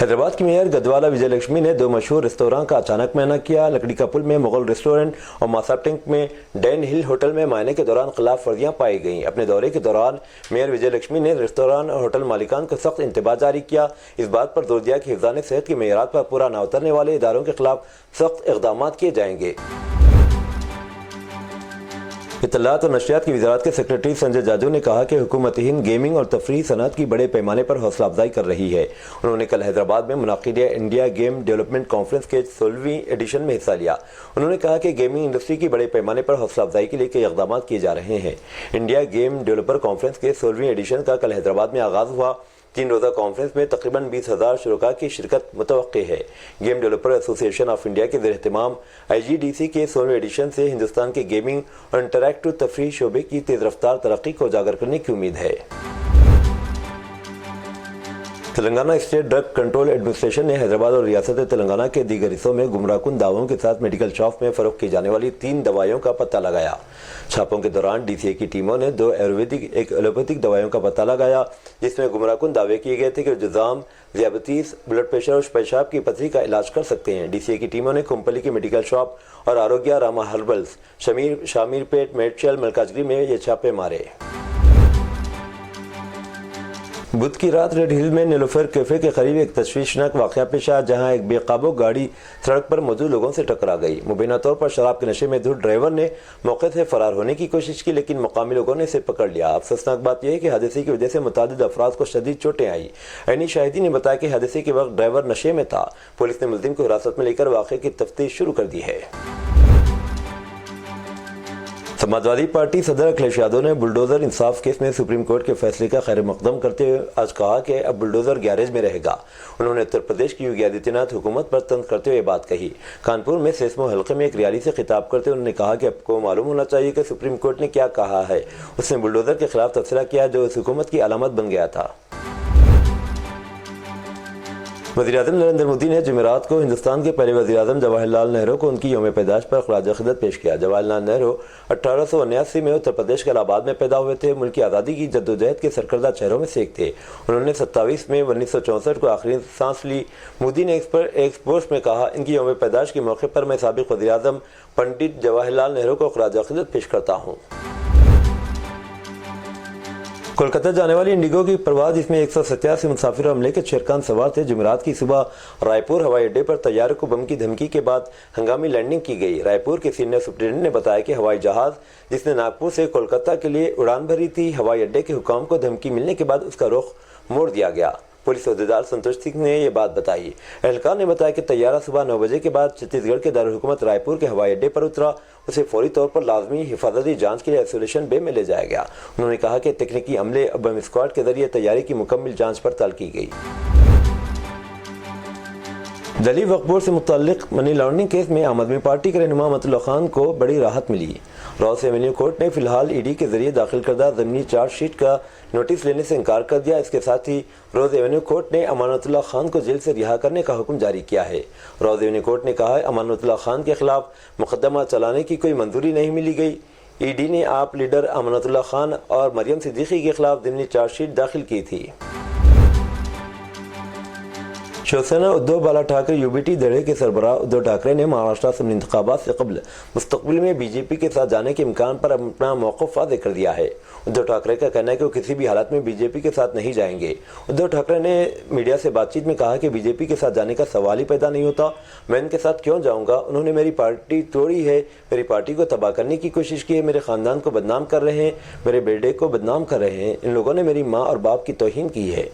حیدرآباد کی میئر گدوالا وجے لکشمی نے 2 مشہور ریستوراں کا اچانک معائنہ کیا۔ لکڑی کا پل میں مغل ریسٹورنٹ اور ماساپٹنک میں ڈین ہل ہوٹل میں معائنے کے دوران خلاف ورزیاں پائی گئیں۔ اپنے دورے کے دوران میئر وجے لکشمی نے ریستوران اور ہوٹل مالکان کو سخت انتباہ جاری کیا۔ اس بات پر زور دیا کہ حفظان صحت کے معیارات پر پورا نہ اترنے والے اداروں کے خلاف سخت اقدامات کیے جائیں گے۔ اطلاعات اور نشریات کی وزارت کے سیکریٹری سنجے جاجو نے کہا کہ حکومت ہند گیمنگ اور تفریحی صنعت کی بڑے پیمانے پر حوصلہ افزائی کر رہی ہے۔ انہوں نے کل حیدرآباد میں منعقدہ انڈیا گیم ڈیولپمنٹ کانفرنس کے 16ویں ایڈیشن میں حصہ لیا۔ انہوں نے کہا کہ گیمنگ انڈسٹری کی بڑے پیمانے پر حوصلہ افزائی کے لیے کئی اقدامات کیے جا رہے ہیں۔ انڈیا گیم ڈیولپر کانفرنس کے 16ویں ایڈیشن کا کل حیدرآباد میں آغاز ہوا۔ 3 روزہ کانفرنس میں تقریباً 20,000 شرکاء کی شرکت متوقع ہے۔ گیم ڈیولپر ایسوسی ایشن آف انڈیا کے زیر اہتمام IGDC کے 16ویں ایڈیشن سے ہندوستان کے گیمنگ اور انٹریکٹیو تفریح شعبے کی تیز رفتار ترقی کو اجاگر کرنے کی امید ہے۔ Telangana state drug control administration نے حیدرآباد اور ریاست تلنگانہ کے دیگر حصوں میں گمراہ کن دعووں کے ساتھ میڈیکل شاپ میں فروخت کی جانے والی 3 دوائیوں کا پتہ لگایا۔ چھاپوں کے دوران DCA کی ٹیموں نے 2 آیورویدک ایک ایلوپیتھک دوائیوں کا پتہ لگایا، جس میں گمراہ کن دعوے کیے گئے تھے کہ جذام، ذیابیطیس، بلڈ پریشر اور پیشاب کی پتھری کا علاج کر سکتے ہیں۔ DCA کی ٹیموں نے کمپلی کی میڈیکل شاپ اور آروگیہ راما ہربلز، شامیر پیٹ، میڈچل، ملکاجگری میں یہ چھاپے مارے۔ بدھ کی رات ریڈ ہل میں نیلوفر کیفے کے قریب ایک تشویشناک واقعہ پیش آیا، جہاں ایک بے قابو گاڑی سڑک پر موجود لوگوں سے ٹکرا گئی۔ مبینہ طور پر شراب کے نشے میں دھت ڈرائیور نے موقع سے فرار ہونے کی کوشش کی، لیکن مقامی لوگوں نے اسے پکڑ لیا۔ افسوسناک بات یہ ہے کہ حادثے کی وجہ سے متعدد افراد کو شدید چوٹیں آئیں۔ عینی شاہدین نے بتایا کہ حادثے کے وقت ڈرائیور نشے میں تھا۔ پولیس نے ملزم کو حراست میں لے کر واقعے کی تفتیش شروع کر دی ہے۔ سماجوادی پارٹی صدر اکھلیش یادو نے بلڈوزر انصاف کیس میں سپریم کورٹ کے فیصلے کا خیر مقدم کرتے ہوئے آج کہا کہ اب بلڈوزر گیریج میں رہے گا۔ انہوں نے اتر پردیش کی یوگی آدتیہ ناتھ حکومت پر طنز کرتے ہوئے یہ بات کہی۔ کانپور میں سیسمو حلقے میں ایک ریالی سے خطاب کرتے ہوئے انہوں نے کہا کہ آپ کو معلوم ہونا چاہیے کہ سپریم کورٹ نے کیا کہا ہے۔ اس نے بلڈوزر کے خلاف تبصرہ کیا جو اس حکومت کی علامت بن گیا تھا۔ وزیراعظم نریندر مودی نے جمعرات کو ہندوستان کے پہلے وزیراعظم جواہر لال نہرو کو ان کی یوم پیدائش پر خراج عقیدت پیش کیا۔ جواہر لال نہرو 1879 میں اتر پردیش کے الہ آباد میں پیدا ہوئے تھے۔ ملک کی آزادی کی جدوجہد کے سرکردہ چہروں میں سے ایک تھے۔ انہوں نے 27 مئی 1964 کو آخری سانس لی۔ مودی نے ایک پوسٹ میں کہا، ان کی یوم پیدائش کے موقع پر میں سابق وزیراعظم پنڈت جواہر لال نہرو کو خراج عقیدت پیش کرتا ہوں۔ کولکتہ جانے والی انڈیگو کی پرواز جس میں 187 مسافر حملے کے شرکان سوار تھے، جمعرات کی صبح رائے پور ہوائی اڈے پر طیارے کو بم کی دھمکی کے بعد ہنگامی لینڈنگ کی گئی۔ رائے پور کے سینئر سپرنٹینڈنٹ نے بتایا کہ ہوائی جہاز جس نے ناگپور سے کولکتہ کے لیے اڑان بھری تھی، ہوائی اڈے کے حکام کو دھمکی ملنے کے بعد اس کا رخ موڑ دیا گیا۔ پولیس عہدیدار سنتوش سنگھ نے یہ بات بتائی۔ اہلکار نے بتایا کہ طیارہ صبح 9 بجے کے بعد چھتیس گڑھ کے دارالحکومت رائے پور کے ہوائی اڈے پر اترا۔ اسے فوری طور پر لازمی حفاظتی جانچ کے لیے آئسولیشن بے میں لے جایا گیا۔ انہوں نے کہا کہ تکنیکی عملے اور بم اسکواڈ کے ذریعے طیارے کی مکمل جانچ پڑتال کی گئی۔ دہلی وقف بورڈ سے متعلق منی لانڈرنگ کیس میں عام آدمی پارٹی کے رہنما امت اللہ خان کو بڑی راحت ملی۔ روز ایونیو کورٹ نے فی الحال ED کے ذریعے داخل کردہ ضمنی چارج شیٹ کا نوٹس لینے سے انکار کر دیا۔ اس کے ساتھ ہی روز ایونیو کورٹ نے امانت اللہ خان کو جیل سے رہا کرنے کا حکم جاری کیا ہے۔ روز ایونیو کورٹ نے کہا ہے امانت اللہ خان کے خلاف مقدمہ چلانے کی کوئی منظوری نہیں ملی گئی۔ ED نے آپ لیڈر امانت اللہ خان اور مریم صدیقی کے خلاف ضمنی چارج شیٹ داخل کی تھی۔ شیوسینا ادھو بالا ٹھاکرے UBT دھڑے کے سربراہ ادھو ٹھاکرے نے مہاراشٹر اسمبلی انتخابات سے قبل مستقبل میں BJP کے ساتھ جانے کے امکان پر اپنا موقف واضح کر دیا ہے۔ ادھو ٹھاکرے کا کہنا ہے کہ وہ کسی بھی حالت میں BJP کے ساتھ نہیں جائیں گے۔ ادھو ٹھاکرے نے میڈیا سے بات چیت میں کہا کہ BJP کے ساتھ جانے کا سوال ہی پیدا نہیں ہوتا، میں ان کے ساتھ کیوں جاؤں گا؟ انہوں نے میری پارٹی توڑی ہے، میری پارٹی کو تباہ کرنے کی کوشش کی ہے، میرے خاندان کو بدنام کر رہے ہیں، میرے بیٹے کو بدنام کر رہے ہیں، ان لوگوں نے میری ماں اور باپ کی توہین کی ہے۔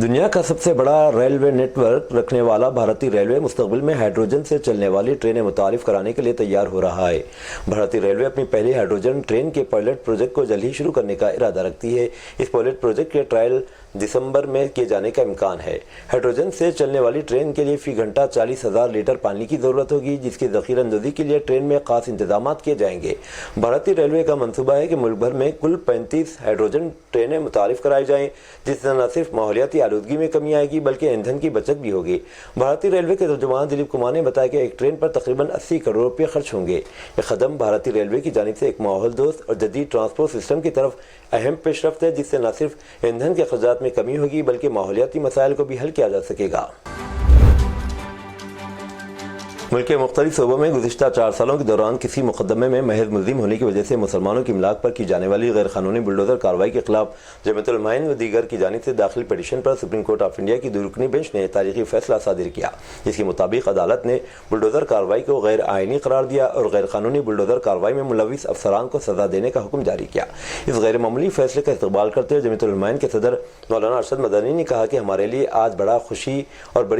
دنیا کا سب سے بڑا ریلوے نیٹ ورک رکھنے والا بھارتی ریلوے مستقبل میں ہائیڈروجن سے چلنے والی ٹرینیں متعارف کرانے کے لیے تیار ہو رہا ہے۔ بھارتی ریلوے اپنی پہلی ہائیڈروجن ٹرین کے پائلٹ پروجیکٹ کو جلد ہی شروع کرنے کا ارادہ رکھتی ہے۔ اس پائلٹ پروجیکٹ کے ٹرائل دسمبر میں کیے جانے کا امکان ہے۔ ہائیڈروجن سے چلنے والی ٹرین کے لیے فی گھنٹہ 40,000 لیٹر پانی کی ضرورت ہوگی، جس کی ذخیرہ اندوزی کے لیے ٹرین میں خاص انتظامات کیے جائیں گے۔ بھارتی ریلوے کا منصوبہ ہے کہ ملک بھر میں کل 35 ہائیڈروجن ٹرینیں متعارف کرائی جائیں، جس سے نہ صرف ماحولیاتی آلودگی میں کمی آئے گی بلکہ ایندھن کی بچت بھی ہوگی۔ بھارتی ریلوے کے ترجمان دلیپ کمار نے بتایا کہ ایک ٹرین پر تقریباً 80 کروڑ روپے خرچ ہوں گے۔ یہ قدم بھارتی ریلوے کی جانب سے ایک ماحول دوست اور جدید ٹرانسپورٹ سسٹم کی طرف اہم پیش رفت ہے، جس سے نہ صرف ایندھن کے اخراجات میں میں کمی ہوگی بلکہ ماحولیاتی مسائل کو بھی حل کیا جا سکے گا۔ ملک کے مختلف صوبوں میں گزشتہ 4 سالوں کے دوران کسی مقدمے میں محض ملزم ہونے کی وجہ سے مسلمانوں کی املاک پر کی جانے والی غیر قانونی بلڈوزر کارروائی کے خلاف جمعیت علماء و دیگر کی جانب سے داخل petition per supreme court of India کی 2 رکنی بینچ نے تاریخی فیصلہ صادر کیا، جس کے مطابق عدالت نے بلڈوزر کارروائی کو غیر آئینی قرار دیا اور غیر قانونی بلڈوزر کارروائی میں ملوث افسران کو سزا دینے کا حکم جاری کیا۔ اس غیر معمولی فیصلے کا استقبال کرتے ہوئے جمعیت علماء کے صدر مولانا ارشد مدنی نے کہا کہ ہمارے لیے آج بڑی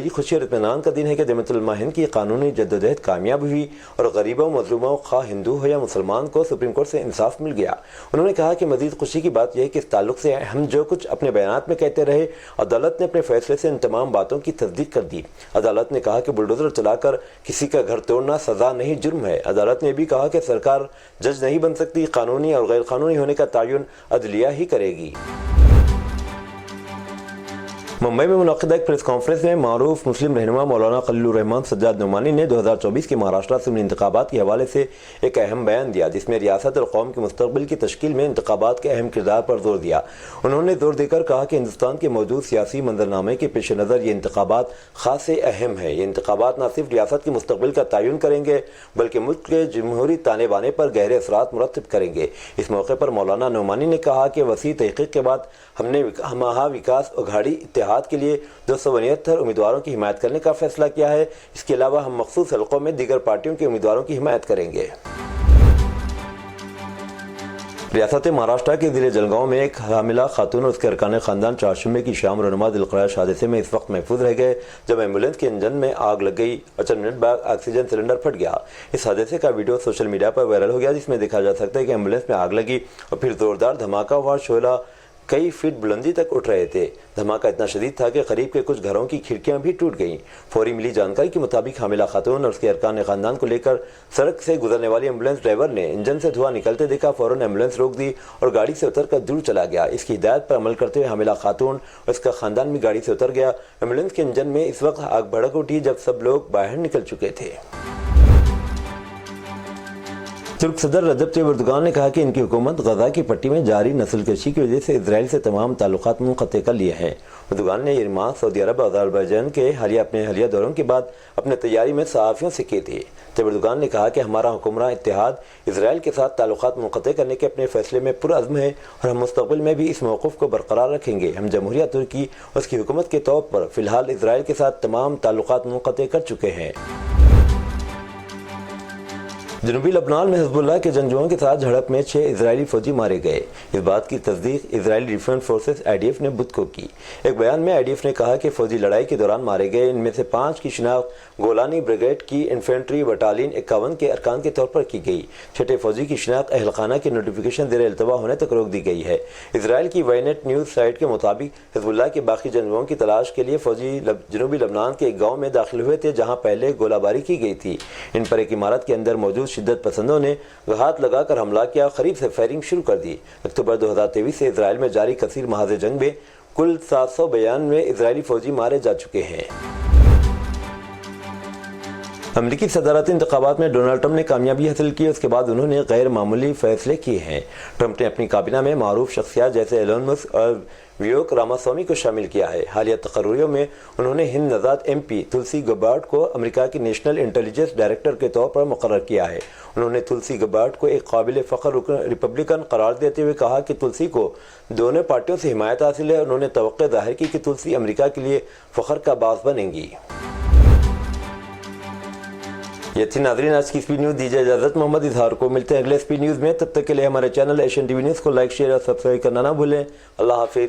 خوشی اور اطمینان کا دن ہے کہ جمعیت علماء ہند کی قانونی جدوجہد کامیاب ہوئی اور غریبوں، مظلوموں، خواہ ہندو ہو یا مسلمان کو سپریم کورٹ سے انصاف مل گیا۔ انہوں نے کہا کہ مزید خوشی کی بات یہ ہے کہ اس تعلق سے ہم جو کچھ اپنے بیانات میں کہتے رہے، عدالت نے اپنے فیصلے سے ان تمام باتوں کی تصدیق کر دی۔ عدالت نے کہا کہ بلڈوزر چلا کر کسی کا گھر توڑنا سزا نہیں، جرم ہے۔ عدالت نے بھی کہا کہ سرکار جج نہیں بن سکتی، قانونی اور غیر قانونی ہونے کا تعین عدلیہ ہی کرے گی۔ ممبئی میں منعقدہ ایک پریس کانفرنس میں معروف مسلم رہنما مولانا خلیل الرحمان سجاد نعمانی نے 2024 کے مہاراشٹر اسمبلی انتخابات کے حوالے سے ایک اہم بیان دیا، جس میں ریاست اور قوم کے مستقبل کی تشکیل میں انتخابات کے اہم کردار پر زور دیا۔ انہوں نے زور دے کر کہا کہ ہندوستان کے موجود سیاسی منظرنامے کے پیش نظر یہ انتخابات خاص اہم ہے۔ یہ انتخابات نہ صرف ریاست کے مستقبل کا تعین کریں گے بلکہ ملک کے جمہوری تانے بانے پر گہرے اثرات مرتب کریں گے۔ اس موقع پر مولانا نعمانی نے کہا کہ وسیع تحقیق کے بعد ہم نے مہا وکاس اگھاڑی اتحاد کے لیے 269 امیدواروں کی حمایت کرنے کا فیصلہ کیا ہے۔ اس کے علاوہ ہم مخصوص حلقوں میں دیگر پارٹیوں کے امیدواروں کی حمایت کریں گے۔ ریاست مہاراشٹر کے ضلع جلگاؤں میں ایک حاملہ خاتون اور اس کے ارکان خاندان چہارشنبے کی شام رونما دلخراش حادثے میں اس وقت محفوظ رہ گئے جب ایمبولینس کے انجن میں آگ لگ گئی اور چند منٹ بعد آکسیجن سلنڈر پھٹ گیا۔ اس حادثے کا ویڈیو سوشل میڈیا پر وائرل ہو گیا، جس میں دیکھا جا سکتا ہے کہ ایمبولینس میں آگ لگی اور پھر زوردار دھماکہ ہوا۔ شعلہ کئی فٹ بلندی تک اٹھ رہے تھے۔ دھماکہ اتنا شدید تھا کہ قریب کے کچھ گھروں کی کھڑکیاں بھی ٹوٹ گئیں۔ فوری ملی جانکاری کے مطابق حاملہ خاتون اور اس کے ارکان خاندان کو لے کر سڑک سے گزرنے والی ایمبولینس ڈرائیور نے انجن سے دھواں نکلتے دیکھا، فوراً ایمبولینس روک دی اور گاڑی سے اتر کر دور چلا گیا۔ اس کی ہدایت پر عمل کرتے ہوئے حاملہ خاتون اور اس کا خاندان بھی گاڑی سے اتر گیا۔ ایمبولینس کے انجن میں اس وقت آگ بھڑک اٹھی جب سب لوگ باہر نکل چکے تھے۔ ترک صدر رجب طیب اردوغان نے کہا کہ ان کی حکومت غزہ کی پٹی میں جاری نسل کشی کی وجہ سے اسرائیل سے تمام تعلقات منقطع کر لیے ہیں۔ اردوغان نے یہ بات سعودی عرب اور آذربائیجان کے اپنے حالیہ دوروں کے بعد اپنے تیاری میں صحافیوں سے کی تھی۔ طیب اردوغان نے کہا کہ ہمارا حکمراں اتحاد اسرائیل کے ساتھ تعلقات منقطع کرنے کے اپنے فیصلے میں پرعزم ہے اور ہم مستقبل میں بھی اس موقف کو برقرار رکھیں گے۔ ہم جمہوریہ ترکی اور اس کی حکومت کے طور پر فی الحال اسرائیل کے ساتھ تمام تعلقات منقطع کر چکے ہیں۔ جنوبی لبنان میں حزب اللہ کے جنگجوؤں کے ساتھ جھڑپ میں 6 اسرائیلی فوجی مارے گئے۔ اس بات کی تصدیق اسرائیلی ڈیفنس فورسز IDF نے بدھ کو کی۔ ایک بیان میں IDF نے کہا کہ فوجی لڑائی کے دوران مارے گئے ان میں سے 5 کی شناخت گولانی بریگیڈ کی انفینٹری بٹالین 51 کے ارکان کے طور پر کی گئی۔ 6 فوجی کی شناخت اہل خانہ کی نوٹیفیکیشن زیر التوا ہونے تک روک دی گئی ہے۔ اسرائیل کی وائنیٹ نیوز سائٹ کے مطابق حزب اللہ کے باقی جنگجوؤں کی تلاش کے لیے فوجی جنوبی لبنان کے ایک گاؤں میں داخل ہوئے تھے جہاں پہلے گولہ باری کی گئی تھی۔ ان پر ایک عمارت کے اندر موجود شدت پسندوں نے گھات لگا کر حملہ کیا، قریب سے فائرنگ شروع کر دی۔ اکتوبر 2023 سے اسرائیل میں جاری کثیر محاذ جنگ میں کل 792 اسرائیلی فوجی مارے جا چکے ہیں۔ امریکی صدارتی انتخابات میں ڈونلڈ ٹرمپ نے کامیابی حاصل کی، اس کے بعد انہوں نے غیر معمولی فیصلے کیے ہیں۔ ٹرمپ نے اپنی کابینہ میں معروف شخصیات جیسے ایلون مسک اور ویوک راماسوامی کو شامل کیا ہے۔ حالیہ تقرریوں میں انہوں نے ہند نژاد MP تلسی گبارڈ کو امریکہ کی نیشنل انٹیلیجنس ڈائریکٹر کے طور پر مقرر کیا ہے۔ انہوں نے تلسی گبارڈ کو ایک قابل فخر ریپبلکن قرار دیتے ہوئے کہا کہ تلسی کو دونوں پارٹیوں سے حمایت حاصل ہے۔ انہوں نے توقع ظاہر کی کہ تلسی امریکہ کے لیے فخر کا باعث بنیں گی۔ یہ تھی ناظرین آج کی اسپیڈ نیوز، دیجیے اجازت، محمد اظہار کو ملتے ہیں اگلے اسپیڈ نیوز میں۔ تب تک کے لیے ہمارے channel Asian T V news کو لائک، شیئر اور سبسکرائب کرنا نہ بھولیں۔ اللہ حافظ۔